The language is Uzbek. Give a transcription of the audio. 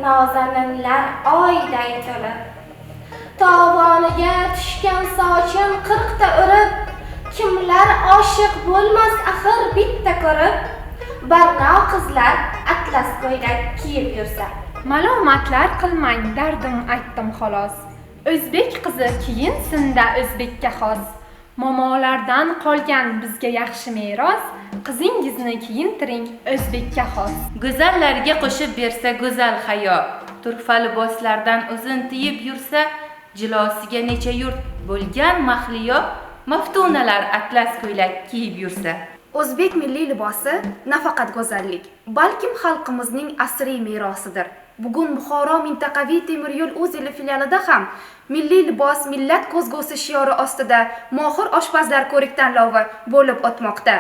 nozaninlar oyday to'lib. Tovoniga tushgan sochim 40 ta urib, kimlar oshiq bo'lmas axir bitta ko'rib. Barno qizlar atlas ko'ylak kiyib yursa. Malomatlar qilmang, dardim aytdim xolos. O'zbek qizi kiyinsin-da o'zbekka xos. Momolardan qolgan bizga yaxshi meros, qizingizni kiyintiring o'zbekka xos. Go'zallarga qo'shib bersa go'zal hayo, turfa liboslardan uzun tiyib yursa, jilosiga necha yurt bo'lgan mahliyo, maftunalar atlas ko'ylak kiyib yursa. O'zbek milliy libosi nafaqat go'zallik, balkim xalqimizning asriy merosidir. Bugun Buxoro mintaqaviy temir yo'l o'zeli filialida ham milliy libos millat ko'zgusi shiori ostida mohir oshpazlar ko'rik-tanlovi bo'lib o'tmoqda.